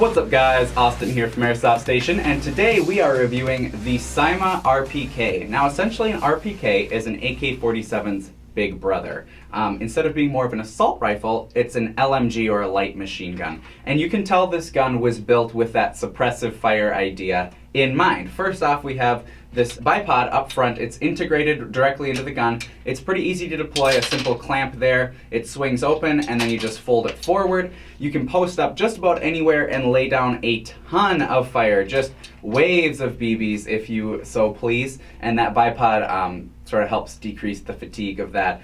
What's up guys, Austin here from Airsoft Station, and today we are reviewing the CYMA RPK. Now essentially an RPK is an AK-47's big brother. Instead of being more of an assault rifle, it's an LMG or a light machine gun. And you can tell this gun was built with that suppressive fire idea in mind. First off, we have this bipod up front. It's integrated directly into the gun. It's pretty easy to deploy, a simple clamp there. It swings open and then you just fold it forward. You can post up just about anywhere and lay down a ton of fire, just waves of BBs if you so please. And that bipod sort of helps decrease the fatigue of that.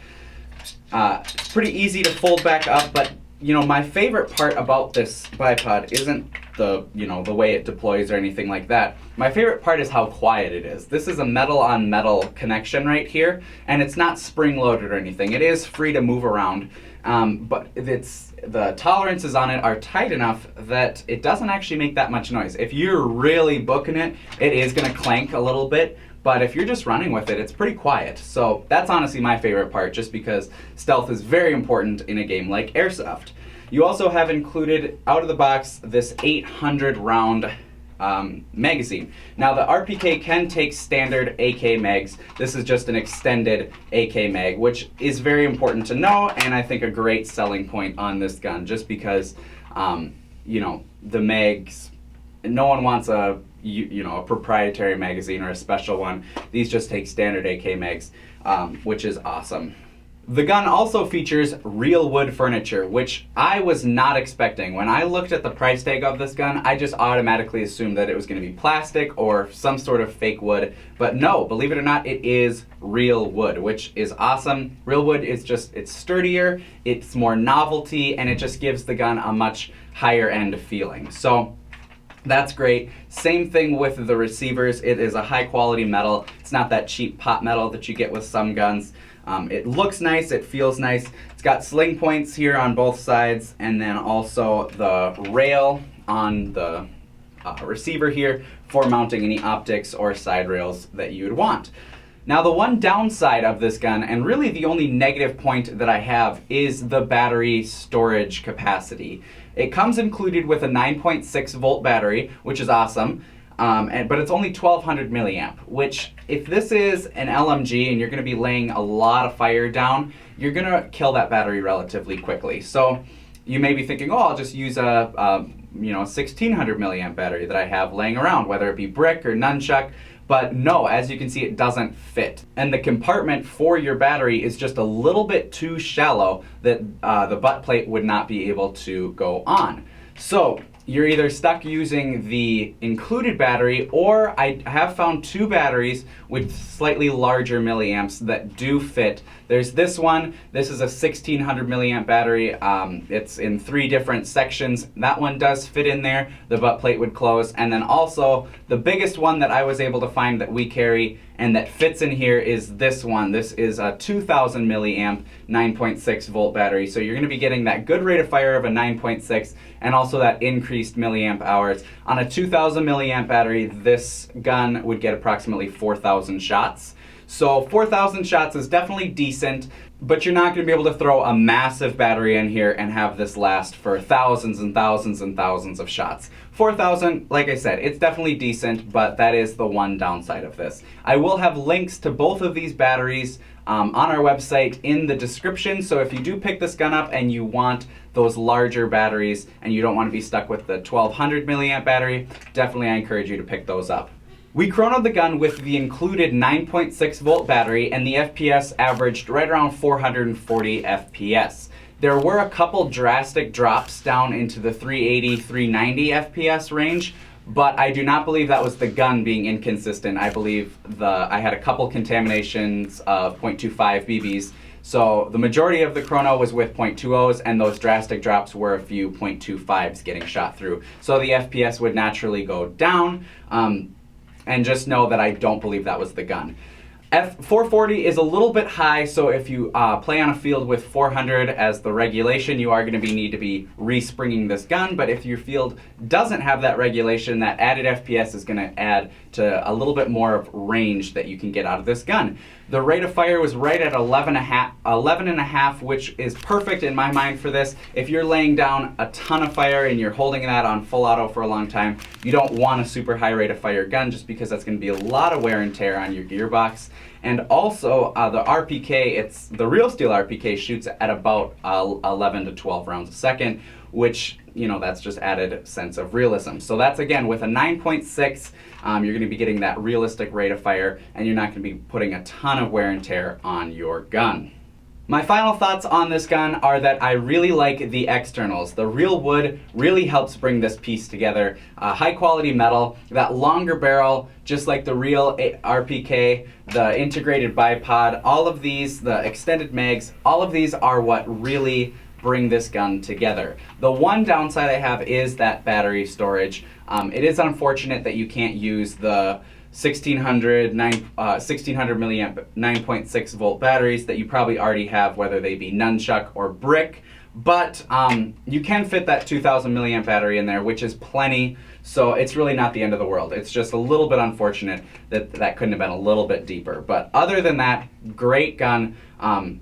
It's pretty easy to fold back up, but you know, my favorite part about this bipod isn't the way it deploys or anything like that. My favorite part is how quiet it is. This is a metal on metal connection right here, and it's not spring loaded or anything. It is free to move around, but the tolerances on it are tight enough that it doesn't actually make that much noise. If you're really booking it, it is gonna clank a little bit, but if you're just running with it, it's pretty quiet. So that's honestly my favorite part, just because stealth is very important in a game like Airsoft. You also have included, out of the box, this 800 round magazine. Now the RPK can take standard AK mags. This is just an extended AK mag, which is very important to know, and I think a great selling point on this gun, just because, you know, the mags, no one wants a proprietary magazine or a special one. These just take standard AK mags, which is awesome. The gun also features real wood furniture, which I was not expecting. When I looked at the price tag of this gun, I just automatically assumed that it was going to be plastic or some sort of fake wood. But no, believe it or not, it is real wood, which is awesome. Real wood is just, it's sturdier, it's more novelty, and it just gives the gun a much higher end feeling. So that's great. Same thing with the receivers. It is a high quality metal. It's not that cheap pot metal that you get with some guns. It looks nice, it feels nice. It's got sling points here on both sides, and then also the rail on the receiver here for mounting any optics or side rails that you would want. Now the one downside of this gun, and really the only negative point that I have, is the battery storage capacity. It comes included with a 9.6 volt battery, which is awesome. But it's only 1200 milliamp, which if this is an LMG and you're going to be laying a lot of fire down, you're going to kill that battery relatively quickly. So you may be thinking, oh, I'll just use a 1600 milliamp battery that I have laying around, whether it be brick or nunchuck. But no, as you can see, it doesn't fit. And the compartment for your battery is just a little bit too shallow that the butt plate would not be able to go on. So you're either stuck using the included battery, or I have found two batteries with slightly larger milliamps that do fit. There's this one. This is a 1600 milliamp battery. It's in 3 different sections. That one does fit in there. The butt plate would close. And then also the biggest one that I was able to find that we carry and that fits in here is this one. This is a 2000 milliamp 9.6 volt battery. So you're going to be getting that good rate of fire of a 9.6 and also that increased milliamp hours. On a 2000 milliamp battery, this gun would get approximately 4,000 shots. So 4,000 shots is definitely decent, but you're not going to be able to throw a massive battery in here and have this last for thousands and thousands and thousands of shots. 4,000, like I said, it's definitely decent, but that is the one downside of this. I will have links to both of these batteries on our website in the description, so if you do pick this gun up and you want those larger batteries and you don't want to be stuck with the 1200 milliamp battery, definitely I encourage you to pick those up. We chronoed the gun with the included 9.6 volt battery, and the FPS averaged right around 440 FPS. There were a couple drastic drops down into the 380, 390 FPS range, but I do not believe that was the gun being inconsistent. I believe I had a couple contaminations of 0.25 BBs. So the majority of the chrono was with 0.20s, and those drastic drops were a few 0.25s getting shot through. So the FPS would naturally go down. And just know that I don't believe that was the gun. 440 is a little bit high, so if you play on a field with 400 as the regulation, you are going to need to be respringing this gun. But if your field doesn't have that regulation, that added FPS is going to add to a little bit more of range that you can get out of this gun. The rate of fire was right at 11 and a half, which is perfect in my mind for this. If you're laying down a ton of fire and you're holding that on full auto for a long time, you don't want a super high rate of fire gun just because that's going to be a lot of wear and tear on your gearbox. And also the RPK, the real steel RPK shoots at about 11 to 12 rounds a second, which, you know, that's just added sense of realism. So that's, again, with a 9.6, you're going to be getting that realistic rate of fire, and you're not going to be putting a ton of wear and tear on your gun. My final thoughts on this gun are that I really like the externals. The real wood really helps bring this piece together. High quality metal, that longer barrel, just like the real RPK, the integrated bipod, all of these, the extended mags, all of these are what really bring this gun together. The one downside I have is that battery storage. It is unfortunate that you can't use the 1600 milliamp 9.6 volt batteries that you probably already have, whether they be nunchuck or brick, but you can fit that 2000 milliamp battery in there, which is plenty, so it's really not the end of the world. It's just a little bit unfortunate that that couldn't have been a little bit deeper, but other than that, great gun,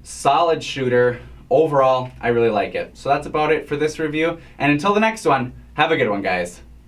solid shooter. Overall, I really like it. So that's about it for this review, and until the next one, have a good one, guys.